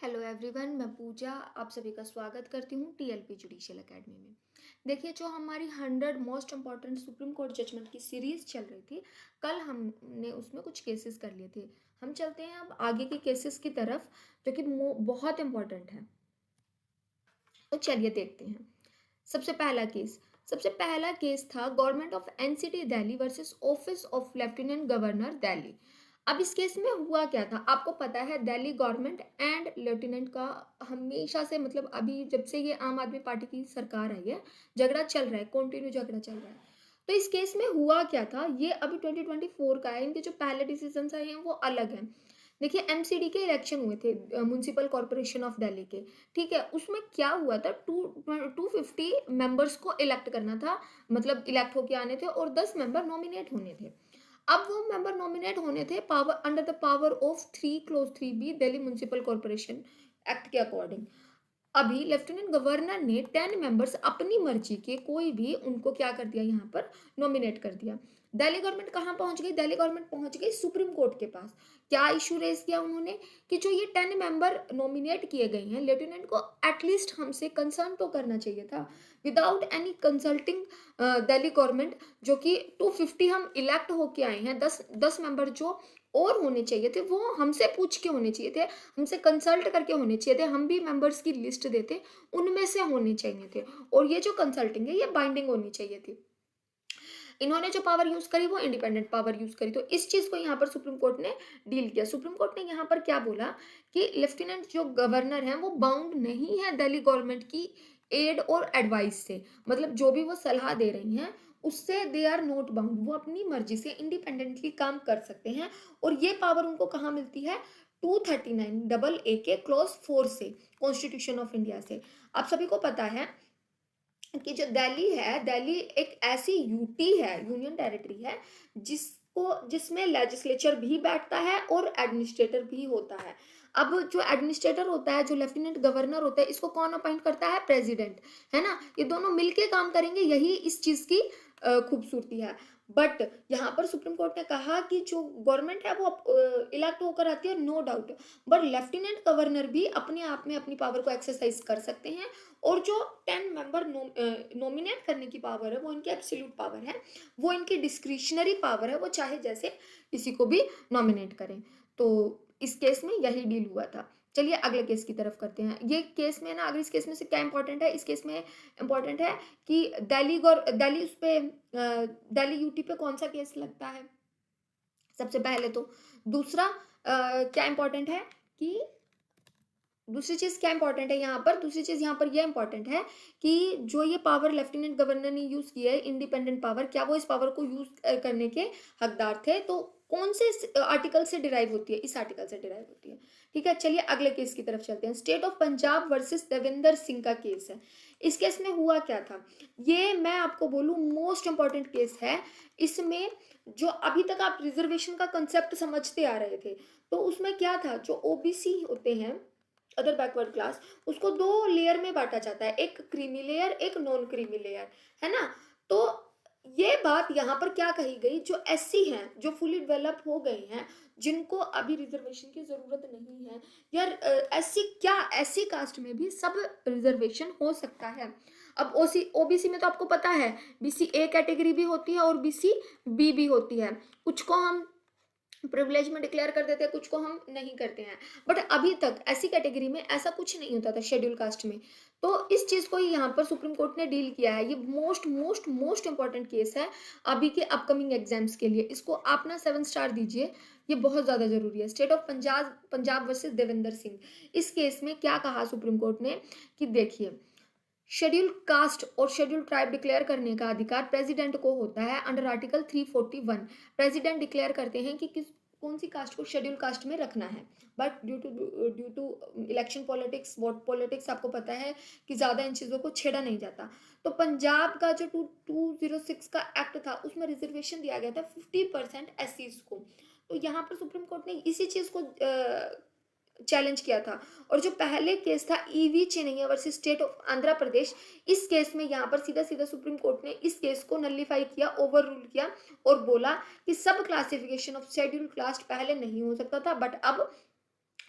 Hello everyone, मैं पूजा आप सभी का स्वागत करती हूँ टीएलपी जुडिशियल एकेडमी में। देखिए, जो हमारी 100 most important supreme court judgment की सीरीज चल रही थी, कल हमने उसमें कुछ केसेस कर लिए थे। हम चलते हैं अब आगे के केसेस की तरफ, जो कि बहुत इम्पॉर्टेंट है। तो चलिए देखते हैं। सबसे पहला केस था government of NCT Delhi versus office of lieutenant governor Delhi. अब इस केस में हुआ क्या था, आपको पता है दिल्ली गवर्नमेंट एंड लेफ्टिनेंट का हमेशा से, मतलब अभी जब से ये आम आदमी पार्टी की सरकार आई है, झगड़ा चल रहा है, कंटिन्यू झगड़ा चल रहा है। तो इस केस में हुआ क्या था, ये अभी 2024 का है, इनके जो पहले डिसीजन आए हैं वो अलग हैं। देखिए, एमसीडी के इलेक्शन हुए थे, म्युनिसिपल कॉर्पोरेशन ऑफ दिल्ली के। ठीक है, उसमें क्या हुआ था, 250 मेंबर्स को इलेक्ट करना था, मतलब इलेक्ट होके आने थे, और 10 मेंबर नॉमिनेट होने थे। अब वो मेंबर नॉमिनेट होने थे power under the power of 3 clause 3 B Delhi municipal corporation act के अकॉर्डिंग। अभी लेफ्टिनेंट गवर्नर ने 10 मेंबर्स अपनी मर्जी के कोई भी उनको क्या कर दिया, यहाँ पर नॉमिनेट कर दिया। दिल्ली गवर्नमेंट कहाँ पहुंच गई, दिल्ली गवर्नमेंट पहुंच गई सुप्रीम कोर्ट के पास। क्या इशू रेज किया उन्होंने कि जो ये 10 मेंबर नॉमिनेट किए गए हैं, लेफ्टिनेंट को एटलीस्ट हमसे कंसर्न तो करना चाहिए था, without any consulting Delhi government. जो कि 250 हम इलेक्ट होके आए हैं, 10 मेंबर जो और होने चाहिए थे वो हमसे पूछ के होने चाहिए थे, हमसे कंसल्ट करके होने चाहिए थे, हम भी मेंबर्स की लिस्ट देते, उनमें से होने चाहिए थे। और ये जो कंसल्टिंग है ये बाइंडिंग होनी चाहिए थी। इन्होंने जो पावर यूज करी वो इंडिपेंडेंट पावर यूज करी, तो इस चीज को यहाँ पर सुप्रीम कोर्ट ने डील किया। सुप्रीम कोर्ट ने यहाँ पर क्या बोला कि लेफ्टिनेंट जो गवर्नर है वो बाउंड नहीं है दिल्ली गवर्नमेंट की एड और एडवाइस से, मतलब जो भी वो सलाह दे रही हैं उससे दे आर नॉट बाउंड, वो अपनी मर्जी से इंडिपेंडेंटली काम कर सकते हैं। और ये पावर उनको कहाँ मिलती है, 239 AA के क्लॉज 4 से, कॉन्स्टिट्यूशन ऑफ इंडिया से। आप सभी को पता है कि जो दिल्ली है, दिल्ली एक ऐसी यूटी है, यूनियन टेरिटरी है, जिसमें लेजिस्लेचर भी बैठता है और एडमिनिस्ट्रेटर भी होता है। अब जो एडमिनिस्ट्रेटर होता है, जो लेफ्टिनेंट गवर्नर होता है, इसको कौन अपॉइंट करता है, प्रेसिडेंट, है ना। ये दोनों मिलके काम करेंगे, यही इस चीज की खूबसूरती है। बट यहाँ पर सुप्रीम कोर्ट ने कहा कि जो गवर्नमेंट है वो इलेक्ट होकर आती है, no doubt, but lieutenant governor भी अपने आप में अपनी पावर को एक्सरसाइज कर सकते हैं। और जो 10 मेंबर नॉमिनेट करने की पावर है वो इनकी एब्सोल्यूट पावर है, वो इनकी डिस्क्रिशनरी पावर है, वो चाहे जैसे किसी को भी नॉमिनेट करें। तो इस केस में यही डील हुआ था। चलिए अगले केस की तरफ करते हैं। ये केस में ना, अगर इस केस में से क्या इंपॉर्टेंट है, इस केस में इंपॉर्टेंट है कि दिल्ली उस पे दिल्ली यूटी पे कौन सा केस लगता है, सबसे पहले तो। दूसरा क्या इंपॉर्टेंट है कि दूसरी चीज क्या इंपॉर्टेंट है यहाँ पर, दूसरी चीज यहाँ पर यह इंपॉर्टेंट है कि जो ये पावर लेफ्टिनेंट गवर्नर ने यूज की है, इंडिपेंडेंट पावर, क्या वो इस पावर को यूज करने के हकदार थे, तो कौन से आर्टिकल से डिराइव होती है, इस आर्टिकल से डिराइव होती है। ठीक है, चलिए अगले केस की तरफ चलते हैं। State of Punjab versus Devendra Singh का केस है। इस केस में हुआ क्या था, ये मैं आपको बोलूं मोस्ट इंपॉर्टेंट केस है। इसमें जो अभी तक आप रिजर्वेशन का कंसेप्ट समझते आ रहे थे, तो उसमें क्या था, जो ओबीसी होते हैं, अदर बैकवर्ड क्लास, उसको दो लेयर में बांटा जाता है, एक क्रीमी लेयर, एक नॉन क्रीमी लेयर, है ना। तो ये बात यहाँ पर क्या कही गई, जो एससी हैं, जो फुली डेवलप हो गए हैं, जिनको अभी रिजर्वेशन की जरूरत नहीं है, यार एससी क्या, एससी कास्ट में भी सब रिजर्वेशन हो सकता है। अब ओबीसी में तो आपको पता है, बीसी ए कैटेगरी भी होती है और बीसी बी भी होती है, कुछ को हम प्रिविलेज में डिक्लेयर कर देते हैं, कुछ को हम नहीं करते हैं। बट अभी तक ऐसी कैटेगरी में ऐसा कुछ नहीं होता था शेड्यूल कास्ट में। तो इस चीज को यहाँ पर सुप्रीम कोर्ट ने डील किया है। ये most most most important case है अभी के अपकमिंग एग्जाम्स के लिए। इसको आप ना 7 स्टार दीजिए, ये बहुत ज्यादा जरूरी है। State of Punjab versus Devendra Singh. इस केस में क्या कहा सुप्रीम कोर्ट ने कि देखिए, शेड्यूल कास्ट और शेड्यूल ट्राइब डिक्लेयर करने का अधिकार प्रेसिडेंट को होता है अंडर आर्टिकल 341। प्रेसिडेंट डिक्लेयर करते हैं कि किस कौन सी कास्ट को शेड्यूल कास्ट में रखना है। But due to election politics, vote politics, आपको पता है कि ज्यादा इन चीजों को छेड़ा नहीं जाता। तो पंजाब का जो 206 का एक्ट था, उसमें रिजर्वेशन दिया गया था 50% एससीज को। तो यहाँ पर सुप्रीम कोर्ट ने इसी चीज को चैलेंज किया था। और जो पहले केस था E V Chinnaiah versus state of Andhra Pradesh, इस केस में यहाँ पर सीधा सीधा सुप्रीम कोर्ट ने इस केस को नलिफाई किया, ओवर रूल किया, और बोला कि सब क्लासिफिकेशन ऑफ शेड्यूल कास्ट पहले नहीं हो सकता था, बट अब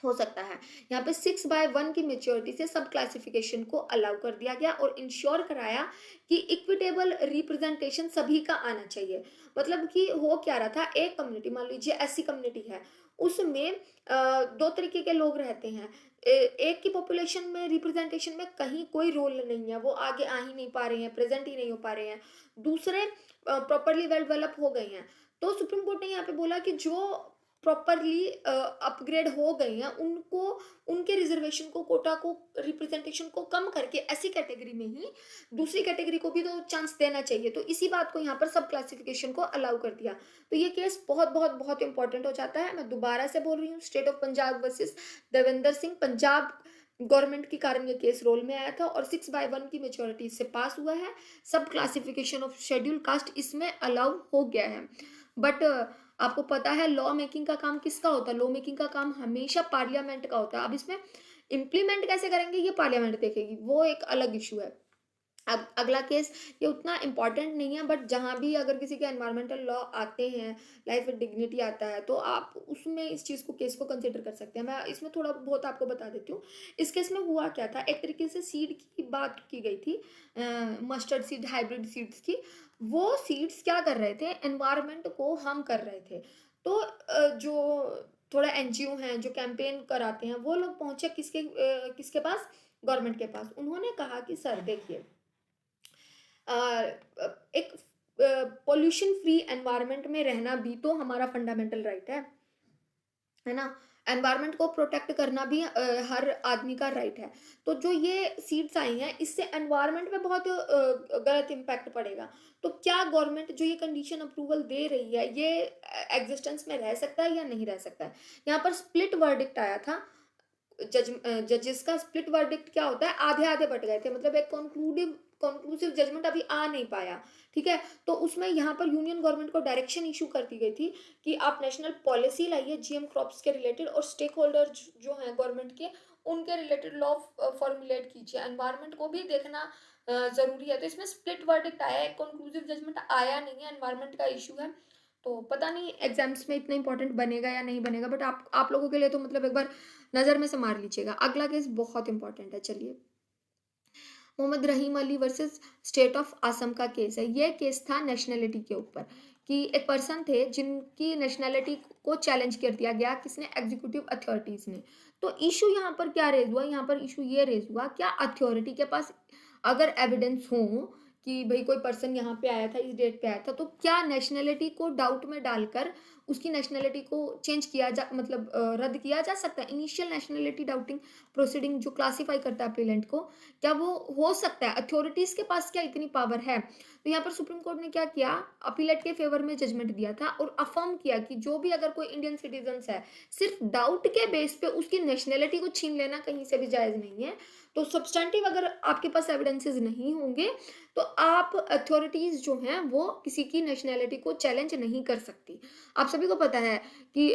हो सकता है। यहाँ पे 6/1 की मेच्योरिटी से सब क्लासिफिकेशन को अलाउ कर दिया गया और इंश्योर कराया कि इक्विटेबल रिप्रेजेंटेशन सभी का आना चाहिए। मतलब कि हो क्या रहा था, एक कम्युनिटी, मान लीजिए एससी कम्युनिटी है, उसमें 2 तरीके के लोग रहते हैं। एक की पॉपुलेशन में रिप्रेजेंटेशन में कहीं कोई रोल नहीं है, वो आगे आ ही नहीं पा रहे हैं, प्रेज़ेंट ही नहीं हो पा रहे हैं। दूसरे प्रॉपर्ली वेल डेवलप हो गए हैं। तो सुप्रीम कोर्ट ने यहाँ पे बोला कि जो प्रॉपरली अपग्रेड हो गए हैं, उनको, उनके रिजर्वेशन को, कोटा को, रिप्रेजेंटेशन को कम करके ऐसी कैटेगरी में ही दूसरी कैटेगरी को भी तो चांस देना चाहिए। तो इसी बात को यहाँ पर सब क्लासिफिकेशन को अलाउ कर दिया। तो ये केस बहुत बहुत बहुत इंपॉर्टेंट हो जाता है। मैं दोबारा से बोल रही हूँ, state of Punjab versus Devendra Singh, Punjab government के कारण ये केस रोल में आया था और 6/1 की मेच्योरिटी इससे पास हुआ है। सब क्लासिफिकेशन ऑफ शेड्यूल कास्ट इसमें अलाउ हो गया है। बट आपको पता है लॉ मेकिंग का काम किसका होता है? लॉ मेकिंग का काम हमेशा पार्लियामेंट का होता है। अब इसमें इम्प्लीमेंट कैसे करेंगे ये पार्लियामेंट देखेगी, वो एक अलग इशू है। अब अगला केस, ये उतना इम्पोर्टेंट नहीं है, बट जहाँ भी अगर किसी के एनवायरमेंटल लॉ आते हैं, लाइफ विद डिग्निटी आता है, तो आप उसमें इस चीज़ को, केस को कंसिडर कर सकते हैं। मैं इसमें थोड़ा बहुत आपको बता देती हूँ। इस केस में हुआ क्या था, एक तरीके से सीड की बात की गई थी, मस्टर्ड सीड, हाइब्रिड सीड्स की। वो सीड्स क्या कर रहे थे, एनवायरमेंट को हार्म कर रहे थे। तो जो थोड़ा एनजीओ हैं जो कैंपेन कराते हैं, वो लोग पहुंचे किसके पास, गवर्नमेंट के पास। उन्होंने कहा कि सर देखिए, एक पॉल्यूशन फ्री एनवायरनमेंट में रहना भी तो हमारा फंडामेंटल राइट है ना? एनवायरनमेंट को प्रोटेक्ट करना भी हर आदमी का राइट है। तो जो ये सीड्स आई हैं, इससे एनवायरनमेंट पे बहुत गलत इम्पैक्ट पड़ेगा। तो क्या गवर्नमेंट जो ये कंडीशन अप्रूवल दे रही है, ये एग्जिस्टेंस में रह सकता है या नहीं रह सकता है? यहाँ पर स्प्लिट वर्डिक्ट आया था। जजेस का स्प्लिट वर्डिक्ट क्या होता है, आधे आधे बट गए थे, मतलब एक कंक्लूसिव जजमेंट अभी आ नहीं पाया। ठीक है, तो उसमें यहाँ पर यूनियन गवर्नमेंट को डायरेक्शन इशू कर दी गई थी कि आप नेशनल पॉलिसी लाइए जीएम क्रॉप्स के रिलेटेड, और स्टेक होल्डर जो हैं गवर्नमेंट के, उनके रिलेटेड लॉ फॉर्मुलेट कीजिए। एनवायरनमेंट को भी देखना जरूरी है। तो इसमें स्प्लिट वर्डिक्ट आया है, कंक्लूसिव जजमेंट आया नहीं है, एनवायरनमेंट का इशू है। तो पता नहीं एग्जाम्स में इतना इंपॉर्टेंट बनेगा या नहीं बनेगा, बट आप लोगों के लिए तो मतलब एक बार नजर में से मार लीजिएगा। अगला केस बहुत इंपॉर्टेंट है, चलिए। Mohammad Rahim Ali versus state of Assam का केस है। ये केस था नेशनैलिटी के ऊपर, कि एक पर्सन थे जिनकी नेशनैलिटी को चैलेंज कर दिया गया, किसने, एग्जीक्यूटिव अथॉरिटीज ने। तो इशू यहाँ पर क्या रेज हुआ, यहाँ पर इशू ये रेज हुआ, क्या अथॉरिटी के पास अगर एविडेंस हो कि भाई कोई पर्सन यहाँ पे आया था, इस डेट पे आया था, तो क्या नेशनैलिटी को डाउट में डालकर उसकी नेशनैलिटी को चेंज किया जा, मतलब रद्द किया जा सकता है? इनिशियल नेशनैलिटी डाउटिंग प्रोसीडिंग जो क्लासिफाई करता है अपेलेंट को, क्या वो हो सकता है? अथॉरिटीज के पास क्या इतनी पावर है? तो यहाँ पर सुप्रीम कोर्ट ने क्या किया, अपीलेट के फेवर में जजमेंट दिया था और अफर्म किया कि जो भी अगर कोई इंडियन सिटीजन है, सिर्फ डाउट के बेस पे उसकी नेशनैलिटी को छीन लेना कहीं से भी जायज नहीं है। तो सब्सटेंटिव अगर आपके पास एविडेंसेस नहीं होंगे, तो आप अथॉरिटीज जो हैं वो किसी की नेशनैलिटी को चैलेंज नहीं कर सकती। आप सभी को पता है कि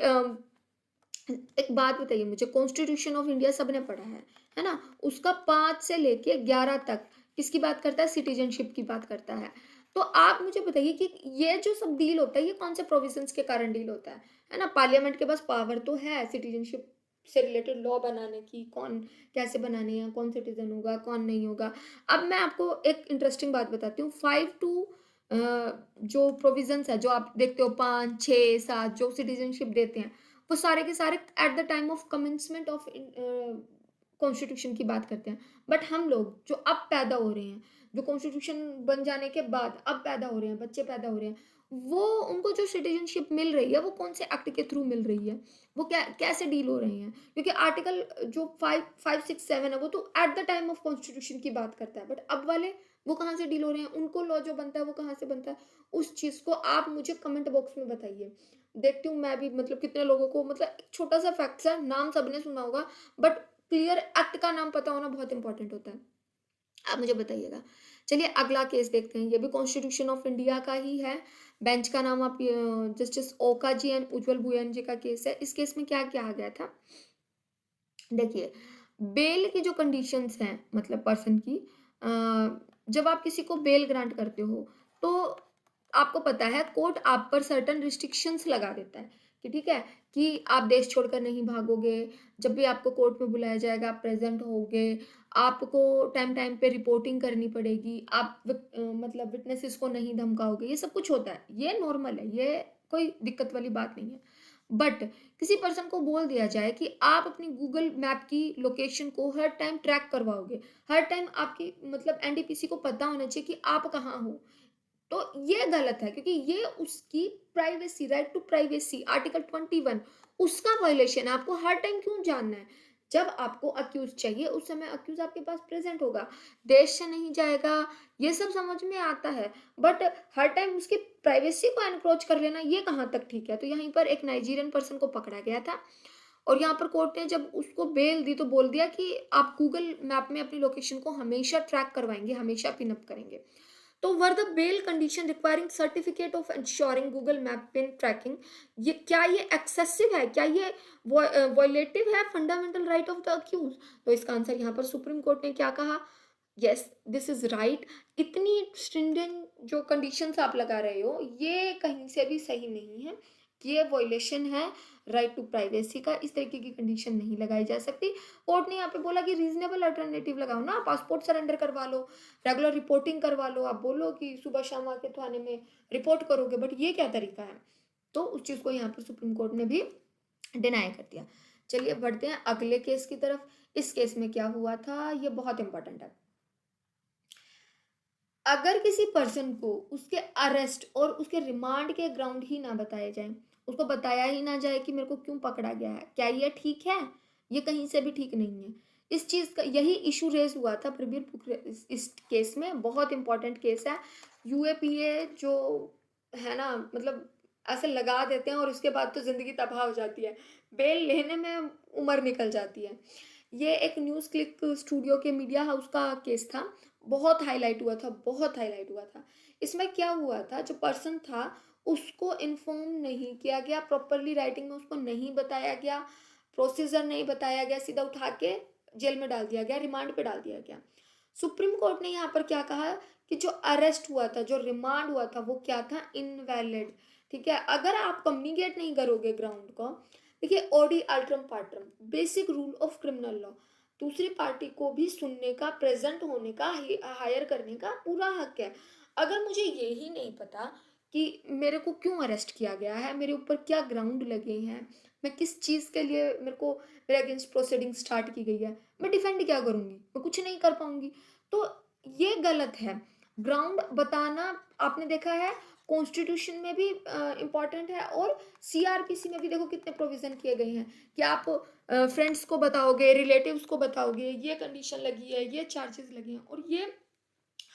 एक बात बताइए मुझे, कॉन्स्टिट्यूशन ऑफ इंडिया सबने पढ़ा है ना? उसका 5 से लेके 11 तक किसकी बात करता है, सिटीजनशिप की बात करता है। तो आप मुझे बताइए कि ये जो सब डील होता है, ये कौन से प्रोविजंस के कारण डील होता है ना? पार्लियामेंट के पास पावर तो है सिटीजनशिप से रिलेटेड लॉ बनाने की, कौन कैसे बनाने हैं, कौन सिटीजन होगा, कौन नहीं होगा। अब मैं आपको एक इंटरेस्टिंग बात बताती हूँ। 5 टू जो प्रोविजंस है, जो आप देखते हो 5, 6, 7 जो सिटीजनशिप देते हैं, वो सारे के सारे at the time of commencement of constitution की बात करते हैं। बट हम लोग जो अब पैदा हो रहे हैं, जो कॉन्स्टिट्यूशन बन जाने के बाद अब पैदा हो रहे हैं, बच्चे पैदा हो रहे हैं, वो उनको जो सिटीजनशिप मिल रही है, वो कौन से एक्ट के थ्रू मिल रही है, वो क्या कैसे डील हो रहे हैं? क्योंकि आर्टिकल जो 5, 5, 6, 7 है, वो तो at the time of constitution की बात करता है, बट अब वाले वो कहाँ से डील हो रहे हैं, उनको लॉ जो बनता है वो कहाँ से बनता है? उस चीज़ को आप मुझे कमेंट बॉक्स में बताइए। देखती हूँ मैं भी, मतलब कितने लोगों को, मतलब एक छोटा सा फैक्ट है, नाम सबने सुना होगा, बट क्लियर एक्ट का नाम पता होना बहुत इंपॉर्टेंट होता है। आप मुझे बताइएगा। चलिए अगला केस देखते हैं, ये भी कॉन्स्टिट्यूशन ऑफ इंडिया का ही है। बेंच का नाम आप जस्टिस ओका जी एंड उज्जवल भुयन जी का केस है। इस केस में क्या किया गया था, देखिए, बेल की जो कंडीशंस हैं, मतलब पर्सन की, जब आप किसी को बेल ग्रांट करते हो, तो आपको पता है कोर्ट आप पर सर्टेन रिस्ट्रिक्शंस लगा देता है कि ठीक है, कि आप देश छोड़कर नहीं भागोगे, जब भी आपको कोर्ट में बुलाया जाएगा आप प्रेज़ेंट होगे, आपको टाइम-टाइम पे रिपोर्टिंग करनी पड़ेगी, आप मतलब विटनेसेस को नहीं धमकाओगे, ये सब कुछ होता है। ये नॉर्मल है, ये कोई दिक्कत वाली बात नहीं है। बट किसी पर्सन को बोल दिया जाए कि आप अपनी गूगल मैप की लोकेशन को हर टाइम ट्रैक करवाओगे, हर टाइम आपकी मतलब एनडीपीसी को पता होना चाहिए कि आप कहाँ हो। तो ये गलत है क्योंकि ये उसकी privacy, right to privacy, article 21 उसका वायलेशन है। आपको हर टाइम क्यों जानना है? जब आपको अक्यूज चाहिए उस समय अक्यूज आपके पास प्रेजेंट होगा, देश से नहीं जाएगा, ये सब समझ में आता है। बट हर टाइम उसकी प्राइवेसी को एनक्रोच कर लेना ये कहाँ तक ठीक है? तो यहीं पर एक नाइजीरियन पर्सन को पकड़ा गया था और यहाँ पर कोर्ट ने जब उसको बेल दी तो बोल दिया कि आप गूगल मैप में अपनी लोकेशन को हमेशा ट्रैक करवाएंगे, हमेशा पिन अप करेंगे। तो whether the bail condition requiring certificate of insuring Google map pin tracking, ये क्या ये एक्सेसिव है? क्या ये वॉयलेटिव है fundamental right of the accused? तो इसका आंसर यहाँ पर सुप्रीम कोर्ट ने क्या कहा? Yes, this is right. इतनी स्ट्रिंजेंट जो कंडीशंस आप लगा रहे हो ये कहीं से भी सही नहीं है, ये वॉयलेशन है राइट टू प्राइवेसी का, इस तरीके की कंडीशन नहीं लगाई जा सकती। कोर्ट ने यहाँ पे बोला कि रीजनेबल अल्टरनेटिव लगाओ ना, पासपोर्ट सरेंडर करवा लो, रेगुलर रिपोर्टिंग करवा लो, आप बोलो कि सुबह शाम आके थाने में रिपोर्ट करोगे, बट ये क्या तरीका है? तो उस चीज को यहाँ पर सुप्रीम कोर्ट ने भी डिनाई कर दिया। चलिए बढ़ते हैं अगले केस की तरफ। इस केस में क्या हुआ था ये बहुत इंपॉर्टेंट है। अगर किसी पर्सन को उसके अरेस्ट और उसके रिमांड के ग्राउंड ही ना बताए जाए, उसको बताया ही ना जाए कि मेरे को क्यों पकड़ा गया है, क्या ये ठीक है? ये कहीं से भी ठीक नहीं है। इस चीज का यही इशू रेज हुआ था प्रबीर पुत्र इस केस में, बहुत इंपॉर्टेंट केस है। यूएपीए जो है ना, मतलब ऐसे लगा देते हैं और उसके बाद तो जिंदगी तबाह हो जाती है, बेल लेने में उम्र निकल जाती है। ये एक न्यूज़ क्लिक स्टूडियो के मीडिया हाउस का केस था, बहुत हाईलाइट हुआ था, बहुत हाईलाइट हुआ था। इसमें क्या हुआ था, जो पर्सन था उसको इन्फॉर्म नहीं किया गया प्रॉपरली, राइटिंग में उसको नहीं बताया गया, प्रोसीजर नहीं बताया गया, सीधा उठा के जेल में डाल दिया गया, रिमांड पे डाल दिया गया। सुप्रीम कोर्ट ने यहाँ पर क्या कहा कि जो अरेस्ट हुआ था, जो रिमांड हुआ था, वो क्या था? इनवैलिड। ठीक है, अगर आप कम्युनिकेट नहीं करोगे ग्राउंड को, देखिए ओडी अल्ट्रम पार्ट्रम, basic rule of criminal law, दूसरी पार्टी को भी सुनने का, प्रेजेंट होने का, हायर करने का पूरा हक है। अगर मुझे यही नहीं पता कि मेरे को क्यों अरेस्ट किया गया है, मेरे ऊपर क्या ग्राउंड लगे हैं, मैं किस चीज़ के लिए मेरे को मेरे अगेंस्ट प्रोसीडिंग स्टार्ट की गई है, मैं डिफेंड क्या करूँगी? मैं कुछ नहीं कर पाऊंगी। तो ये गलत है। ग्राउंड बताना आपने देखा है कॉन्स्टिट्यूशन में भी इम्पॉर्टेंट है और सीआरपीसी में भी देखो कितने प्रोविजन किए गए हैं कि आप फ्रेंड्स को बताओगे, रिलेटिव्स को बताओगे, ये कंडीशन लगी है, ये चार्जेस लगे हैं, और ये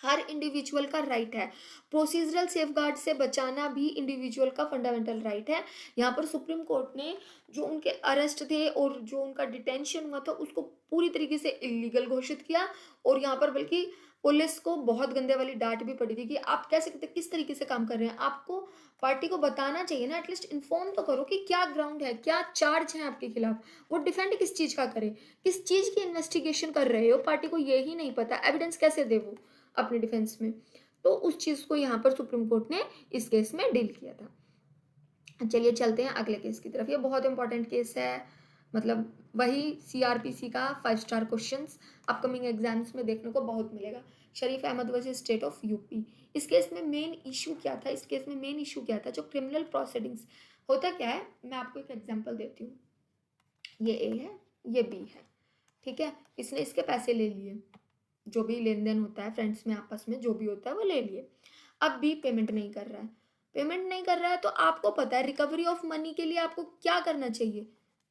हर इंडिविजुअल का राइट है। प्रोसीजरल सेफगार्ड से बचाना भी इंडिविजुअल का फंडामेंटल राइट है। यहाँ पर सुप्रीम कोर्ट ने जो उनके अरेस्ट थे और जो उनका डिटेंशन हुआ था उसको पूरी तरीके से इलीगल घोषित किया, और यहाँ पर बल्कि पुलिस को बहुत गंदे वाली डांट भी पड़ी थी कि आप कैसे किस तरीके से काम कर रहे हैं, आपको पार्टी को बताना चाहिए ना, एटलीस्ट इन्फॉर्म तो करो कि क्या ग्राउंड है, क्या चार्ज है आपके खिलाफ, वो डिफेंड किस चीज का करे, किस चीज की इन्वेस्टिगेशन कर रहे हो, पार्टी को ये ही नहीं पता, एविडेंस कैसे दे वो अपने डिफेंस में। तो उस चीज को यहाँ पर सुप्रीम कोर्ट ने इस केस में डील किया था। चलिए चलते हैं अगले केस की तरफ। ये बहुत इंपॉर्टेंट केस है, मतलब वही सीआरपीसी का 5 स्टार क्वेश्चंस अपकमिंग एग्जाम्स में देखने को बहुत मिलेगा। Sharif Ahmad versus state of UP. इस केस में मेन इशू क्या था? इस केस में मेन इशू क्या था? जो क्रिमिनल प्रोसीडिंग्स, होता क्या है, मैं आपको एक एग्जांपल देती हूँ। ये ए है, ये बी है, ठीक है, इसने इसके पैसे ले लिए, जो भी लेन देन होता है फ्रेंड्स में आपस में जो भी होता है वो ले लिए। अब भी पेमेंट नहीं कर रहा है, पेमेंट नहीं कर रहा है, तो आपको पता है रिकवरी ऑफ मनी के लिए आपको क्या करना चाहिए?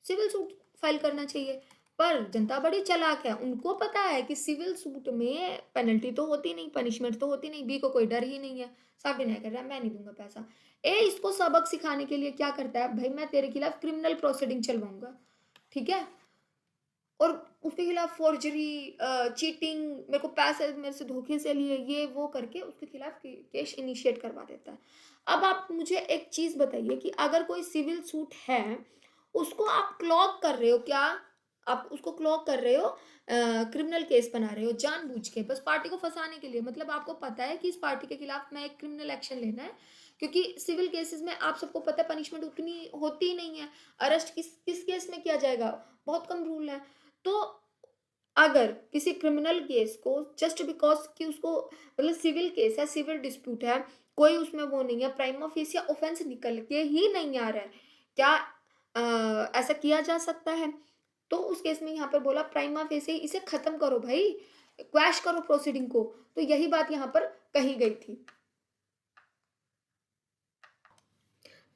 सिविल सूट फाइल करना चाहिए। पर जनता बड़ी चालाक है, उनको पता है कि सिविल सूट में पेनल्टी तो होती नहीं, पनिशमेंट तो होती नहीं, बी को कोई डर ही नहीं है, साफ डिनाई कर रहा है मैं नहीं दूंगा पैसा। ए इसको सबक सिखाने के लिए क्या करता है, भाई मैं तेरे खिलाफ क्रिमिनल प्रोसीडिंग चलवाऊंगा, ठीक है, और उसके खिलाफ फोर्जरी, चीटिंग, मेरे को पैसे मेरे से धोखे से लिए, ये वो करके उसके खिलाफ केस इनिशिएट करवा देता है। अब आप मुझे एक चीज बताइए कि अगर कोई सिविल सूट है, उसको आप क्लॉक कर रहे हो क्या? आप उसको क्लॉक कर रहे हो, क्रिमिनल केस बना रहे हो जानबूझ के, बस पार्टी को फंसाने के लिए, मतलब आपको पता है कि इस पार्टी के खिलाफ मैं एक क्रिमिनल एक्शन लेना है, क्योंकि सिविल केसेस में आप सबको पता है पनिशमेंट उतनी होती ही नहीं है। अरेस्ट किस किस केस में किया जाएगा, बहुत कम रूल है। तो अगर किसी क्रिमिनल केस को जस्ट बिकॉज कि उसको मतलब सिविल केस है, सिविल डिस्प्यूट है, कोई उसमें वो नहीं है, प्राइमा फेसिया ऑफेंस निकल के ही नहीं आ रहा है, क्या ऐसा किया जा सकता है? तो उस केस में यहाँ पर बोला प्राइमा फेसिया इसे खत्म करो भाई, क्वैश करो प्रोसीडिंग को। तो यही बात यहाँ पर कही गई थी।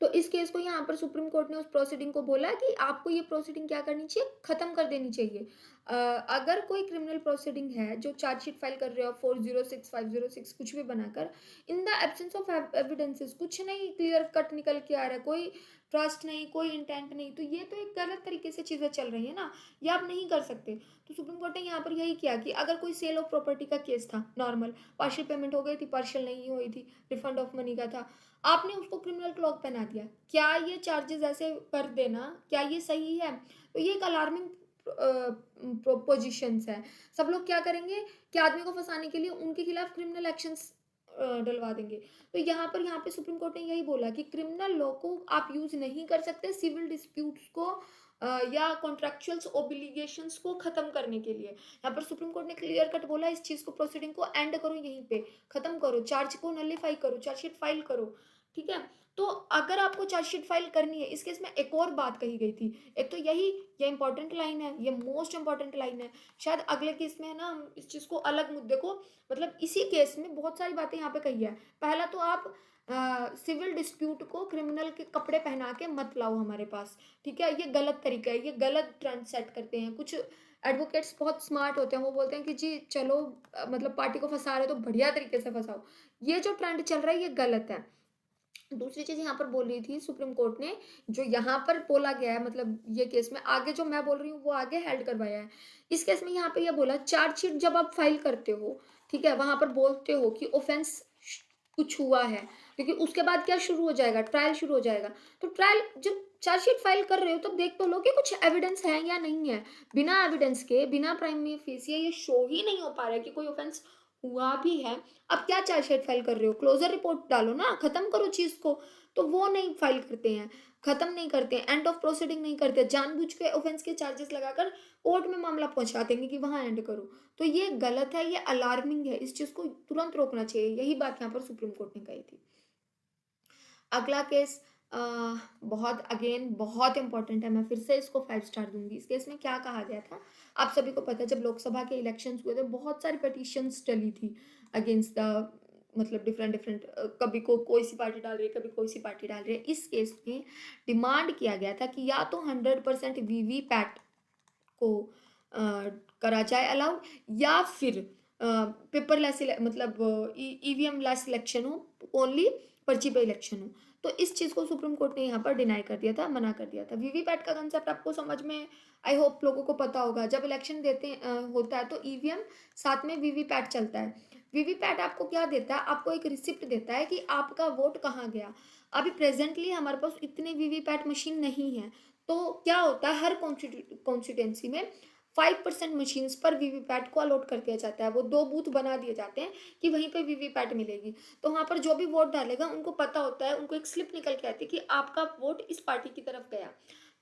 तो इस केस को यहाँ पर सुप्रीम कोर्ट ने उस प्रोसीडिंग को बोला कि आपको ये प्रोसीडिंग क्या करनी चाहिए, खत्म कर देनी चाहिए। अगर कोई क्रिमिनल प्रोसीडिंग है जो चार्जशीट फाइल कर रहे हो 406 506 कुछ भी बनाकर, in the absence of evidences, कुछ नहीं क्लियर कट निकल के आ रहा है, कोई ट्रस्ट नहीं, कोई इंटेंट नहीं, तो ये तो एक गलत तरीके से चीजें चल रही है ना, ये आप नहीं कर सकते। तो सुप्रीम कोर्ट ने यहाँ पर यही किया कि अगर कोई सेल ऑफ प्रॉपर्टी का केस था, नॉर्मल पार्शियल पेमेंट हो गई थी, पार्शियल नहीं हुई थी, रिफंड ऑफ मनी का था, आपने उसको क्रिमिनल क्लॉक पहना दिया, क्या ये चार्जेस ऐसे कर देना, क्या ये सही है? तो ये एक अलार्मिंग पोजिशंस है। सब लोग क्या करेंगे कि आदमी को फंसाने के लिए उनके खिलाफ क्रिमिनल एक्शंस डलवा देंगे। तो यहाँ पे सुप्रीम कोर्ट ने यही बोला कि क्रिमिनल लॉ को आप यूज नहीं कर सकते सिविल डिस्प्यूट्स को या कॉन्ट्रेक्चुअल्स ओब्लिगेशंस को खत्म करने के लिए। यहाँ पर सुप्रीम कोर्ट ने क्लियर कट बोला इस चीज को, प्रोसीडिंग को एंड करो, यहीं पे खत्म करो, चार्ज को नलिफाई करो, चार्जशीट फाइल करो। ठीक है, तो अगर आपको चार्जशीट फाइल करनी है, इस केस में एक और बात कही गई थी, एक तो यही, ये इंपॉर्टेंट लाइन है, ये मोस्ट इंपॉर्टेंट लाइन है, शायद अगले केस में है ना हम इस चीज को अलग मुद्दे को, मतलब इसी केस में बहुत सारी बातें यहाँ पे कही है। पहला तो आप सिविल डिस्प्यूट को क्रिमिनल के कपड़े पहना के मत लाओ हमारे पास, ठीक है, ये गलत तरीका है, ये गलत ट्रेंड सेट करते हैं कुछ एडवोकेट्स, बहुत स्मार्ट होते हैं, वो बोलते हैं कि जी चलो मतलब पार्टी को फंसा रहे हो तो बढ़िया तरीके से फंसाओ, ये जो ट्रेंड चल रहा है ये गलत है। दूसरी चीज यहाँ पर बोल रही थी सुप्रीम कोर्ट ने, जो यहाँ पर बोला गया है, मतलब ये केस में आगे जो मैं बोल रही हूँ वो आगे हेल्ड करवाया है। इस केस में यहाँ पे ये बोला चार्जशीट जब आप फाइल करते हो, ठीक है, वहां पर बोलते हो कि ऑफेंस कुछ हुआ है, क्योंकि उसके बाद क्या शुरू हो जाएगा, ट्रायल शुरू हो जाएगा। तो ट्रायल जब चार्जशीट फाइल कर रहे हो तब देख तो लो कि कुछ एविडेंस है या नहीं है। बिना एविडेंस के, बिना प्राइमरी फेसिया ये शो ही नहीं हो पा रहा है कि कोई ऑफेंस हुआ भी है, अब क्या चार्जशीट फाइल कर रहे हो, क्लोजर रिपोर्ट डालो ना, खत्म करो चीज को। तो वो नहीं फाइल करते हैं, खत्म नहीं करते हैं, एंड ऑफ प्रोसीडिंग नहीं करते, जानबूझ के ऑफेंस के चार्जेस लगाकर कोर्ट में मामला पहुंचा देंगे कि वहां एंड करो। तो ये गलत है, ये अलार्मिंग है, इस चीज को तुरंत रोकना चाहिए, यही बात यहाँ पर सुप्रीम कोर्ट ने कही थी। अगला केस बहुत अगेन बहुत इंपॉर्टेंट है, मैं फिर से इसको 5 स्टार दूंगी। इस केस में क्या कहा गया था, आप सभी को पता है, जब लोकसभा के इलेक्शंस हुए थे बहुत सारी पिटीशंस चली थी अगेंस्ट द, मतलब डिफरेंट डिफरेंट, कभी कोई सी पार्टी डाल रही है, कभी कोई सी पार्टी डाल रही है। इस केस में डिमांड किया गया था कि या तो 100% वीवीपैट को करा जाए अलाउड, या फिर पेपरलेस, मतलब ईवीएम लेस इलेक्शन हो, ओनली पर्ची पे इलेक्शन हो। तो इस चीज को सुप्रीम कोर्ट ने यहाँ पर डिनाई कर दिया था, मना कर दिया था। वीवीपैट का कंसेप्ट आपको समझ में, आई होप लोगों को पता होगा, जब इलेक्शन देते होता है तो ईवीएम साथ में वीवीपैट चलता है। वीवीपैट आपको क्या देता है, आपको एक रिसिप्ट देता है कि आपका वोट कहाँ गया। अभी प्रेजेंटली हमारे पास इतने वीवीपैट मशीन नहीं है, तो क्या होता है हर कॉन्स्टिट्यूंसी में 5% मशीन्स पर वीवीपैट को अलॉट कर दिया जाता है, वो 2 बूथ बना दिए जाते हैं कि वहीं पे वीवीपैट मिलेगी। तो वहां पर जो भी वोट डालेगा उनको पता होता है, उनको एक स्लिप निकल के आती है कि आपका वोट इस पार्टी की तरफ गया।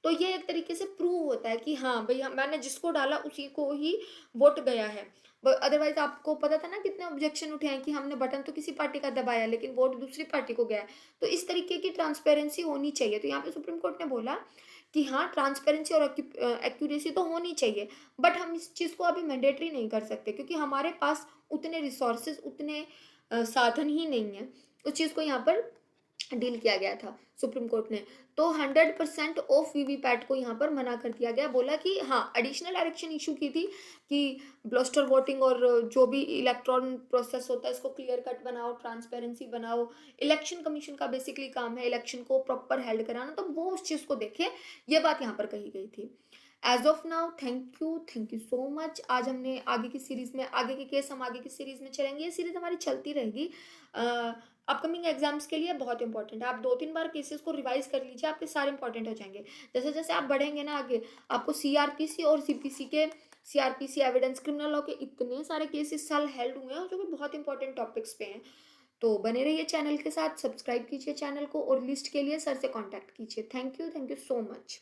तो ये एक तरीके से प्रूव होता है कि हाँ भाई मैंने जिसको डाला उसी को ही वोट गया है। अदरवाइज आपको पता था ना कितने ऑब्जेक्शन उठे हैं कि हमने बटन तो किसी पार्टी का दबाया लेकिन वोट दूसरी पार्टी को गया है। तो इस तरीके की ट्रांसपेरेंसी होनी चाहिए। तो यहाँ पे सुप्रीम कोर्ट ने बोला कि हाँ ट्रांसपेरेंसी और एक्यूरेसी तो होनी चाहिए, बट हम इस चीज़ को अभी मैंडेटरी नहीं कर सकते क्योंकि हमारे पास उतने रिसोर्सेज, उतने साधन ही नहीं है। उस चीज़ को यहाँ पर डील किया गया था सुप्रीम कोर्ट ने। तो 100% ऑफ वीवीपैट को यहाँ पर मना कर दिया गया, बोला कि हाँ एडिशनल डायरेक्शन इशू की थी कि ब्लस्टर वोटिंग और जो भी इलेक्ट्रॉन प्रोसेस होता है इसको क्लियर कट बनाओ, ट्रांसपेरेंसी बनाओ। इलेक्शन कमीशन का बेसिकली काम है इलेक्शन को प्रॉपर हेल्ड कराना, तो वो उस चीज़ को देखे, ये बात यहाँ पर कही गई थी। As of now thank you so much. आज हमने आगे की सीरीज में, आगे के केस हम आगे की सीरीज में चलेंगे, ये सीरीज हमारी चलती रहेगी। अपकमिंग एग्जाम्स के लिए बहुत इंपॉर्टेंट है, आप 2-3 बार केसेस को रिवाइज कर लीजिए, आपके सारे इंपॉर्टेंट हो जाएंगे। जैसे जैसे आप बढ़ेंगे ना आगे, आपको सीआरपीसी और सीपीसी के, सीआरपीसी एविडेंस क्रिमिनल लॉ के इतने सारे केसेस साल हेल्ड हुए हैं जो कि बहुत इंपॉर्टेंट टॉपिक्स पे हैं। तो बने रहिए चैनल के साथ, सब्सक्राइब कीजिए चैनल को और लिस्ट के लिए सर से कॉन्टैक्ट कीजिए। Thank you so much.